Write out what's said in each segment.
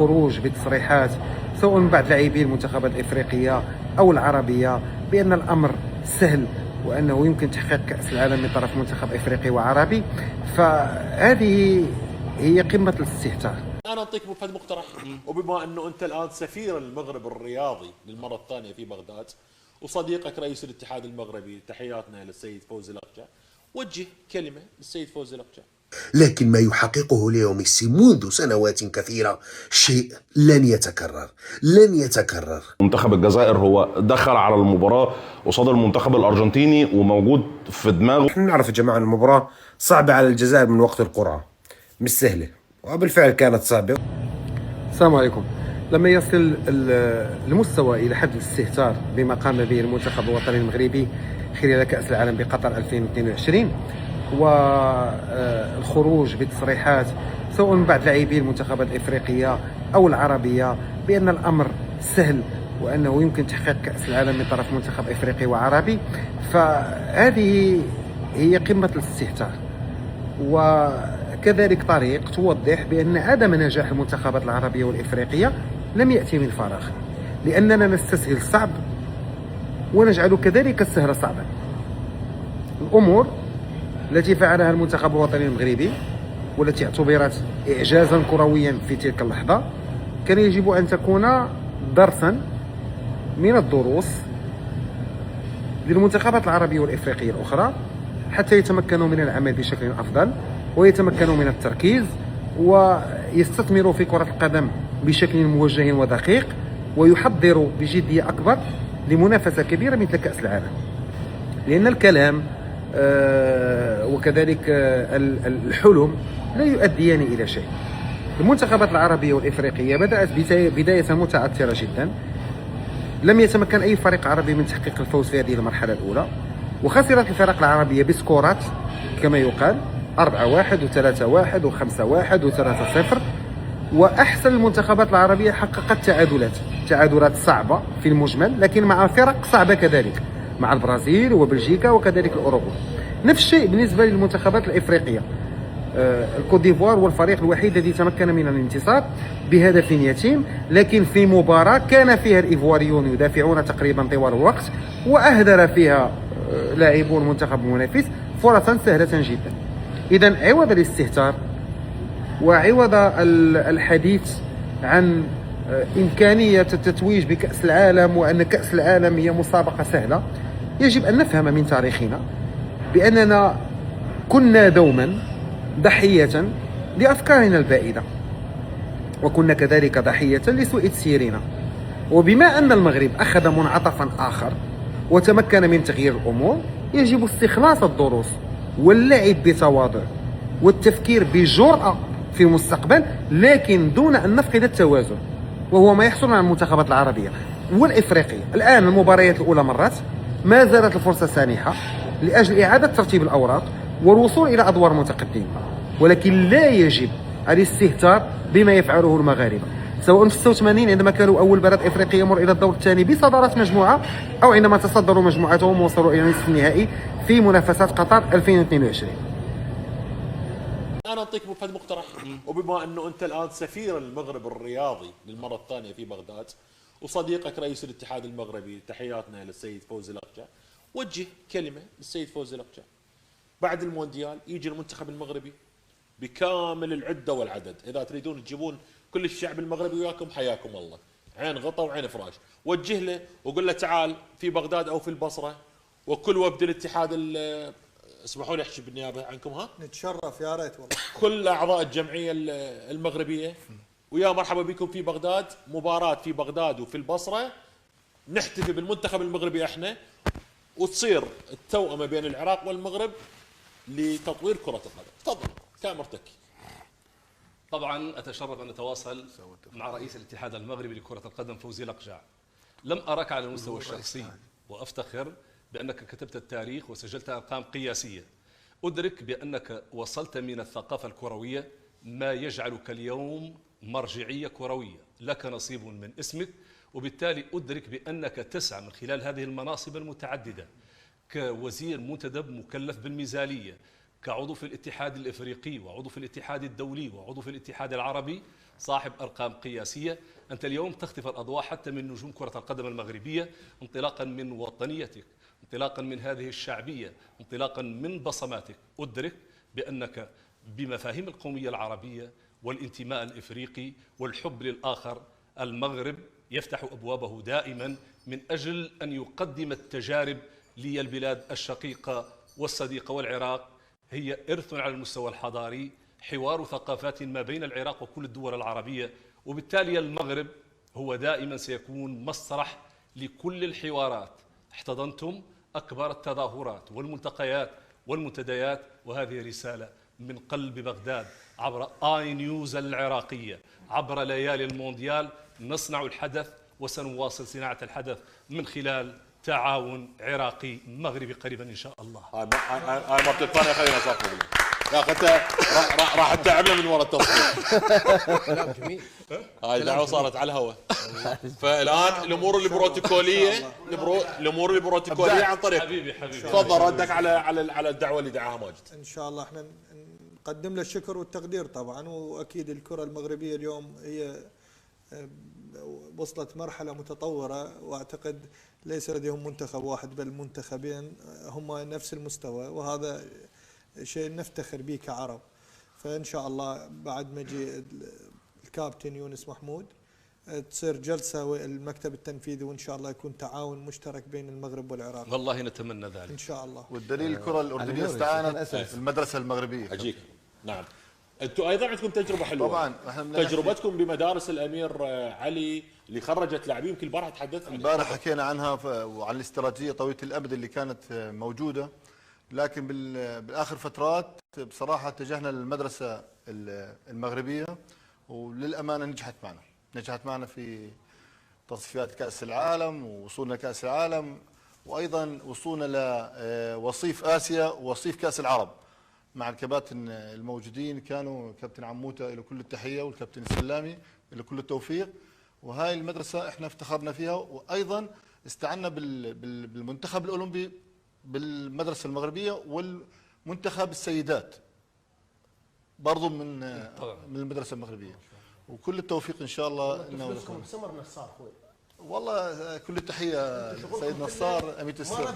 الخروج بتصريحات سواء من بعض لاعبي المنتخبات الافريقيه او العربيه بان الامر سهل وانه يمكن تحقيق كاس العالم من طرف منتخب افريقي وعربي، فهذه هي قمه الاستهتار. انا اعطيك ابو فهد مقترح، وبما انه انت الان سفير المغرب الرياضي للمره الثانيه في بغداد وصديقك رئيس الاتحاد المغربي، تحياتنا للسيد فوزي الاقجع، وجه كلمه للسيد فوزي الاقجع. لكن ما يحققه ليو ميسي منذ سنوات كثيرة شيء لن يتكرر، لن يتكرر. منتخب الجزائر هو دخل على المباراة قصاد المنتخب الأرجنتيني وموجود في دماغه. نحن نعرف يا جماعة المباراة صعبة على الجزائر من وقت القرعة، مش سهلة، وبالفعل كانت صعبة. السلام عليكم. لما يصل المستوى إلى حد الاستهتار بما قام به المنتخب الوطني المغربي خلال كأس العالم بقطر 2022 والخروج بتصريحات سواء من بعض لاعبي المنتخبات الافريقيه او العربيه بان الامر سهل وانه يمكن تحقيق كاس العالم من طرف منتخب افريقي وعربي، فهذه هي قمه الاستهتار. وكذلك طريق توضح بان عدم نجاح المنتخبات العربيه والافريقيه لم ياتي من فراغ، لاننا نستسهل الصعب ونجعل كذلك السهل صعبا. الامور التي فعلها المنتخب الوطني المغربي والتي اعتبرت إعجازا كرويا في تلك اللحظة كان يجب أن تكون درسا من الدروس للمنتخبات العربية والإفريقية الأخرى حتى يتمكنوا من العمل بشكل أفضل ويتمكنوا من التركيز ويستثمروا في كرة القدم بشكل موجه ودقيق ويحضروا بجدية أكبر لمنافسة كبيرة مثل كأس العالم. لأن الكلام وكذلك الحلم لا يؤديان إلى شيء. المنتخبات العربية والإفريقية بدأت بداية متعثرة جدا، لم يتمكن أي فريق عربي من تحقيق الفوز في هذه المرحلة الأولى، وخسرت الفرق العربية بسكورات كما يقال 4-1 و3-1 و5-1 و3-0. وأحسن المنتخبات العربية حققت تعادلات صعبة في المجمل، لكن مع فرق صعبة كذلك مع البرازيل وبلجيكا وكذلك الأوروغواي. نفس الشيء بالنسبة للمنتخبات الإفريقية. الكوت ديفوار هو الفريق الوحيد الذي تمكن من الانتصار بهدف يتيم، لكن في مباراة كان فيها الإيفواريون يدافعون تقريبا طوال الوقت وأهدر فيها لاعبو المنتخب المنافس فرصا سهلة جدا. إذا عوض الاستهتار وعوض الحديث عن إمكانية التتويج بكأس العالم وأن كأس العالم هي مسابقة سهلة، يجب أن نفهم من تاريخنا بأننا كنا دوما ضحية لأفكارنا البائدة، وكنا كذلك ضحية لسوء تسييرنا. وبما أن المغرب أخذ منعطفا آخر وتمكن من تغيير الأمور، يجب استخلاص الدروس واللعب بتواضع والتفكير بجرأة في المستقبل، لكن دون أن نفقد التوازن، وهو ما يحصل مع المنتخبات العربية والإفريقية. الآن المباريات الأولى مرت، ما زالت الفرصة سانحة لأجل إعادة ترتيب الأوراق والوصول إلى أدوار متقدمة، ولكن لا يجب الاستهتار بما يفعله المغاربة، سواء في 86 عندما كانوا أول بلد إفريقي يمر إلى الدور الثاني بصدارة مجموعة، أو عندما تصدروا مجموعتهم ووصلوا إلى نصف النهائي في منافسات قطر 2022. انا اعطيك ابو فهد مقترح، وبما انه انت الان سفير المغرب الرياضي للمره الثانيه في بغداد وصديقك رئيس الاتحاد المغربي، تحياتنا للسيد فوزي الاقجع، وجه كلمه للسيد فوزي الاقجع. بعد المونديال يجي المنتخب المغربي بكامل العده والعدد، اذا تريدون تجيبون كل الشعب المغربي وياكم حياكم الله، عين غطا وعين فراش. وجه له وقول له تعال في بغداد او في البصره، وكل وفد الاتحاد اسمحوا لي احكي بالنيابه عنكم، ها نتشرف يا ريت والله، كل اعضاء الجمعيه المغربيه، ويا مرحبا بكم في بغداد، مباراه في بغداد وفي البصره، نحتفي بالمنتخب المغربي احنا، وتصير التوأمه بين العراق والمغرب لتطوير كره القدم. تفضل كاميرتك. طبعا اتشرف ان اتواصل مع رئيس الاتحاد المغربي لكره القدم فوزي الاقجع. لم ارك على المستوى الشخصي وافتخر بأنك كتبت التاريخ وسجلت أرقام قياسية. أدرك بأنك وصلت من الثقافة الكروية ما يجعلك اليوم مرجعية كروية، لك نصيب من اسمك، وبالتالي أدرك بأنك تسعى من خلال هذه المناصب المتعددة كوزير منتدب مكلف بالميزانية، كعضو في الاتحاد الإفريقي وعضو في الاتحاد الدولي وعضو في الاتحاد العربي صاحب أرقام قياسية. أنت اليوم تخطف الأضواء حتى من نجوم كرة القدم المغربية، انطلاقا من وطنيتك، انطلاقا من هذه الشعبية، انطلاقا من بصماتك. أدرك بأنك بمفاهيم القومية العربية والانتماء الإفريقي والحب للآخر، المغرب يفتح أبوابه دائما من أجل أن يقدم التجارب للبلاد الشقيقة والصديقة. والعراق هي إرث على المستوى الحضاري، حوار ثقافات ما بين العراق وكل الدول العربية، وبالتالي المغرب هو دائما سيكون مسرح لكل الحوارات. احتضنتم أكبر التظاهرات والملتقيات والمنتديات، وهذه رسالة من قلب بغداد عبر آي نيوز العراقية، عبر ليالي المونديال. نصنع الحدث وسنواصل صناعة الحدث من خلال تعاون عراقي مغربي قريبا إن شاء الله. هاي مرة الثانية خلينا نصفق له. يا اخي انت راح تتعبنا من وراء التصفيق. كلام جميل. هاي الدعوة صارت على الهواء. فالان الامور البروتوكولية عن طريق حبيبي تفضل ردك على الدعوة اللي دعاها ماجد. ان شاء الله احنا نقدم له الشكر والتقدير طبعا، واكيد الكرة المغربية اليوم هي وصلت مرحلة متطورة، واعتقد ليس لديهم منتخب واحد بل منتخبين هم نفس المستوى، وهذا شيء نفتخر به كعرب. فإن شاء الله بعد ما يجي الكابتن يونس محمود تصير جلسة والمكتب التنفيذي، وإن شاء الله يكون تعاون مشترك بين المغرب والعراق. والله نتمنى ذلك إن شاء الله. والدليل الكرة الأردنية استعانت في المدرسة المغربية. أجيك. نعم. انتم ايضا عندكم تجربه حلوه. طبعا تجربتكم بمدارس الامير علي اللي خرجت لاعبين، يمكن البارحه تحدثت عنها. البارحه حكينا عنها وعن الاستراتيجيه طويله الامد اللي كانت موجوده، لكن بالاخر فترات بصراحه اتجهنا للمدرسه المغربيه، وللامانه نجحت معنا في تصفيات كاس العالم، ووصولنا كاس العالم، وايضا وصولنا لوصيف اسيا ووصيف كاس العرب مع الكباتن الموجودين. كانوا كابتن عموته له كل التحيه، والكابتن السلامي له كل التوفيق. وهاي المدرسه احنا افتخرنا فيها، وايضا استعنا بالمنتخب الاولمبي بالمدرسه المغربيه، والمنتخب السيدات برضو من المدرسه المغربيه. وكل التوفيق ان شاء الله. سمر نصار اخوي، والله كل التحيه سيد نصار اميت السر.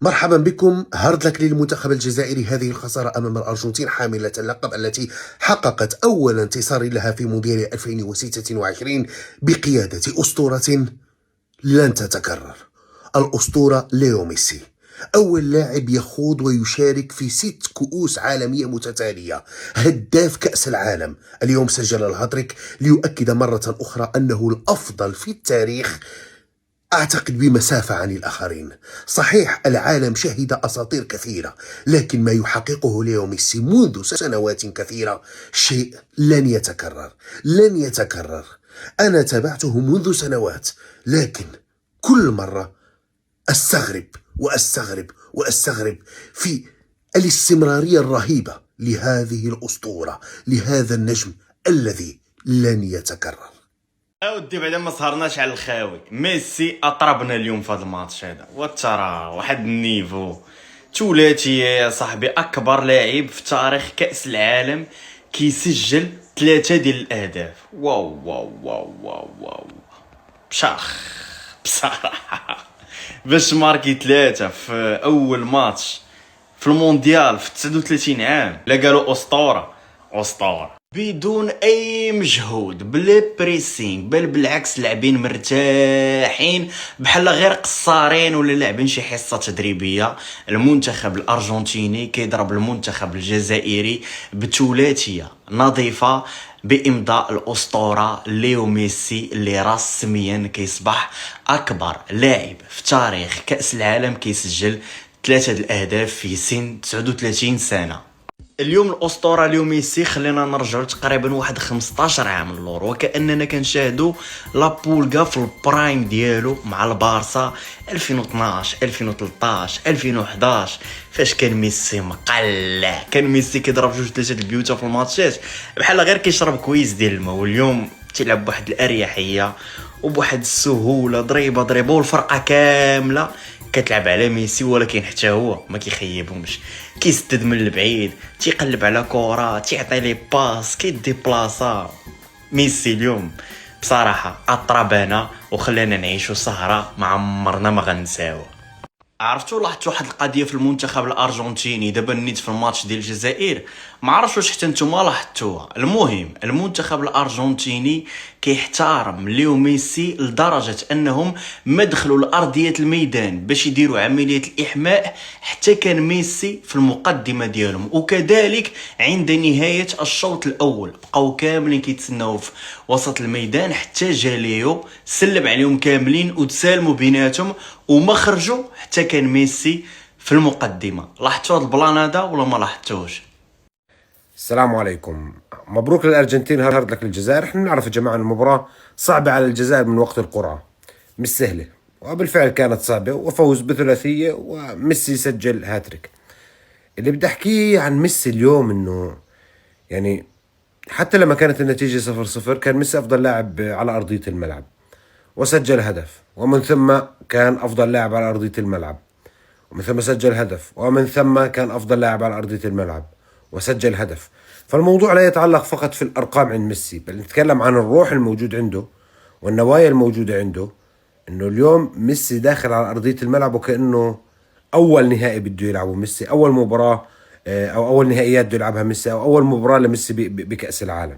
مرحبا بكم. هارد لك للمنتخب الجزائري هذه الخسارة أمام الأرجنتين حاملة اللقب، التي حققت أول انتصار لها في مونديال 2026 بقيادة أسطورة لن تتكرر، الأسطورة ليو ميسي. أول لاعب يخوض ويشارك في 6 كؤوس عالمية متتالية، هداف كأس العالم. اليوم سجل الهاتريك ليؤكد مرة أخرى أنه الأفضل في التاريخ، أعتقد بمسافة عن الآخرين. صحيح العالم شهد أساطير كثيرة، لكن ما يحققه ليو ميسي منذ سنوات كثيرة شيء لن يتكرر. أنا تابعته منذ سنوات، لكن كل مرة أستغرب في الاستمرارية الرهيبة لهذه الأسطورة، لهذا النجم الذي لن يتكرر. اودي بعدا ما سهرناش على الخاوي. ميسي اطربنا اليوم في هذا الماتش هذا، وترى واحد النيفو تولاتي يا صاحبي. اكبر لاعب في تاريخ كأس العالم كيسجل 3 ديال الاهداف. واو واو واو واو واو بشاخ بصراحه. باش ماركي 3 في اول ماتش في المونديال في 39 عام، لا قالوا اسطوره بدون اي مجهود، بلا بريسينغ، بل بالعكس لاعبين مرتاحين بحال غير قصارين ولا لاعبين شي حصه تدريبيه. المنتخب الارجنتيني كيضرب المنتخب الجزائري بثلاثيه نظيفه بامضاء الاسطوره ليو ميسي، اللي رسميا كيصبح اكبر لاعب في تاريخ كاس العالم كيسجل 3 الاهداف في سن 39 سنه. اليوم الاسطوره ليو ميسي خلينا نرجعوا تقريبا واحد 15 عام للور، وكاننا كنشاهدوا لابولغا في البرايم ديالو مع البارسا 2012 2013 2011، فاش كان ميسي مقلع، كان ميسي كيضرب 2-3 البيوتا في الماتشات بحال غير كيشرب كويس ديال الماء. واليوم تيلعب بواحد الاريحيه وبواحد السهوله، ضريبه والفرقه كامله كتلعب على ميسي، ولكن حتى هو ما كيخيبهمش، كيسدد من البعيد، تيقلب على كره، تيعطي لي باس، كيدي بلاصه. ميسي اليوم بصراحه اطربنا وخلانا نعيشوا سهره ما عمرنا ما غنساوها. عرفتوا لاحظتوا واحد القضيه في المنتخب الارجنتيني دابا نيت في الماتش ديال الجزائر؟ ما عرفتش واش حتى نتوما لاحظتوها. المهم المنتخب الارجنتيني كيحترم ليو ميسي لدرجه انهم ما دخلوا لارضيه الميدان باش يديروا عمليه الاحماء حتى كان ميسي في المقدمه ديالهم، وكذلك عند نهايه الشوط الاول بقاو كاملين كيتسناو في وسط الميدان حتى جا ليو سلم عليهم كاملين وتسالموا بيناتهم وما خرجوا حتى كان ميسي في المقدمه. لاحظتوا هذا البلان هذا ولا ما لاحظتوش؟ السلام عليكم. مبروك للأرجنتين، هارد لك للجزائر. احنا نعرف يا جماعة المباراة صعبة على الجزائر من وقت القرعة، مش سهلة، وبالفعل كانت صعبة وفوز بثلاثية وميسي سجل هاتريك. اللي بدي احكيه عن ميسي اليوم انه يعني حتى لما كانت النتيجة 0-0 كان ميسي أفضل لاعب على أرضية الملعب وسجل هدف، ومن ثم كان أفضل لاعب على أرضية الملعب، ومن ثم سجل هدف، ومن ثم كان أفضل لاعب على أرضية الملعب وسجل هدف. فالموضوع لا يتعلق فقط في الأرقام عند ميسي، بل نتكلم عن الروح الموجود عنده والنوايا الموجودة عنده. إنه اليوم ميسي داخل على أرضية الملعب وكأنه أول نهائي بده يلعبه ميسي، أول مباراة أو أول نهائيات بده يلعبها ميسي، أو أول مباراة لميسي بكأس العالم.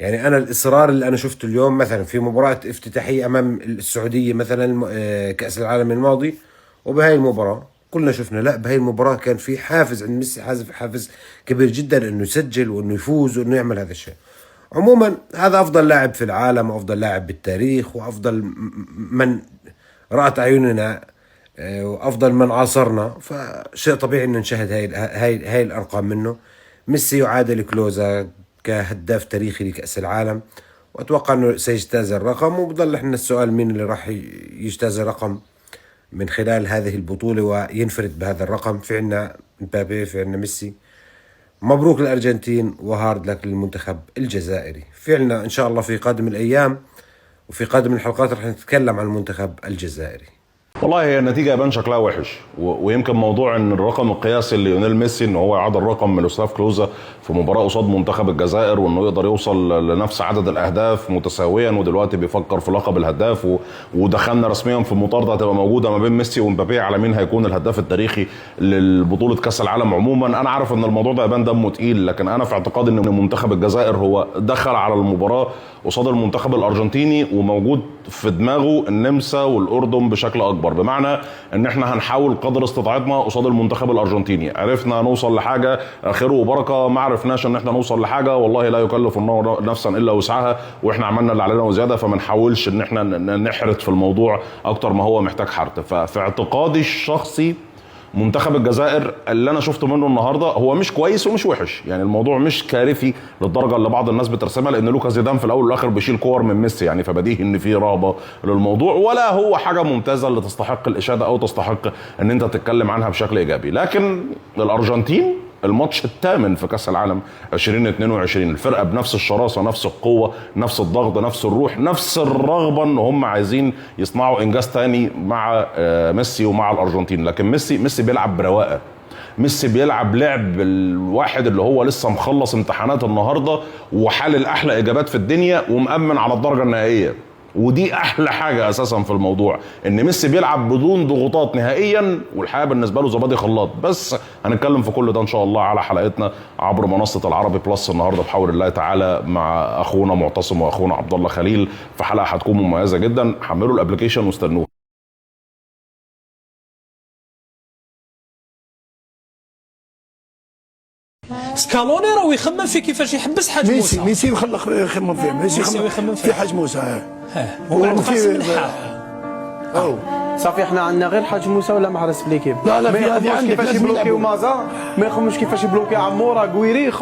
يعني أنا الإصرار اللي أنا شفته اليوم مثلا في مباراة افتتاحية أمام السعودية مثلا كأس العالم الماضي، وبهاي المباراة كلنا شفنا لا بهاي المباراة كان في حافز عند ميسي، حافز كبير جدا انه يسجل وانه يفوز وانه يعمل هذا الشيء. عموما هذا افضل لاعب في العالم وافضل لاعب بالتاريخ وافضل من رأت عيوننا وافضل من عاصرنا، فشيء طبيعي ان نشاهد هاي الارقام منه. ميسي يعادل كلوزا كهداف تاريخي لكأس العالم، واتوقع انه سيجتاز الرقم، وبضل احنا السؤال مين اللي راح يجتاز الرقم من خلال هذه البطولة وينفرد بهذا الرقم. في عنا مبابي، في عنا ميسي. مبروك للأرجنتين وهارد لك للمنتخب الجزائري. في عنا إن شاء الله في قادم الأيام وفي قادم الحلقات رح نتكلم عن المنتخب الجزائري. والله هي النتيجه يبان شكلها وحش، ويمكن موضوع ان الرقم القياسي ليونيل ميسي ان هو يعادل رقم ميروسلاف كلوزا في مباراه قصاد منتخب الجزائر، وانه يقدر يوصل لنفس عدد الاهداف متساويا، ودلوقتي بيفكر في لقب الهداف، ودخلنا رسميا في مطارده هتبقى موجوده ما بين ميسي ومبابي على مين هيكون الهداف التاريخي للبطوله كاس العالم. عموما انا عارف ان الموضوع ده يبان دمه تقيل، لكن انا في اعتقادي ان منتخب الجزائر هو دخل على المباراه قصاد المنتخب الارجنتيني وموجود في دماغه النمسا والاردن بشكل اكبر، بمعنى ان احنا هنحاول قدر استطاعتنا قصاد المنتخب الارجنتيني. عرفنا نوصل لحاجه خير وبركه، ما عرفناش ان احنا نوصل لحاجه والله لا يكلف الله نفسا الا وسعها، واحنا عملنا اللي علينا وزياده، فما نحاولش ان احنا نحرت في الموضوع اكتر ما هو محتاج حرت. ففي اعتقادي الشخصي منتخب الجزائر اللي انا شفته منه النهارده هو مش كويس ومش وحش، يعني الموضوع مش كارثي للدرجه اللي بعض الناس بترسمها، لان لوكاس زيدان في الاول والاخر بيشيل كور من ميسي، يعني فبديهي ان في رهبه للموضوع، ولا هو حاجه ممتازه اللي تستحق الاشاده او تستحق ان انت تتكلم عنها بشكل ايجابي. لكن الارجنتين الماتش الثامن في كاس العالم 2022، الفرقه بنفس الشراسه، نفس القوه، نفس الضغط، نفس الروح، نفس الرغبه ان هم عايزين يصنعوا انجاز ثاني مع ميسي ومع الارجنتين. لكن ميسي بيلعب برواقه، ميسي بيلعب لعب الواحد اللي هو لسه مخلص امتحانات النهارده وحلل احلى اجابات في الدنيا ومأمن على الدرجه النهائيه، ودي احلى حاجه اساسا في الموضوع، ان ميسي بيلعب بدون ضغوطات نهائيا، والحياه بالنسبه له زبادي خلاط. بس هنتكلم في كل ده ان شاء الله على حلقتنا عبر منصه العربي بلس النهارده بحول الله تعالى مع اخونا معتصم واخونا عبد الله خليل في حلقه هتكون مميزه جدا. حملوا الابلكيشن واستنوه. سكالوني راهو يخمم في كيفاش يحبس حاج موسى. ميسي يخمم فيه، ميسي يخمم في حاج موسى. هو في صافي احنا عندنا غير حاج موسى ولا محرز في ليكيب. لا في هذه عندك كيفاش يبلوكيو مازا، ما يخممش كيفاش يبلوكي عمورة قويري.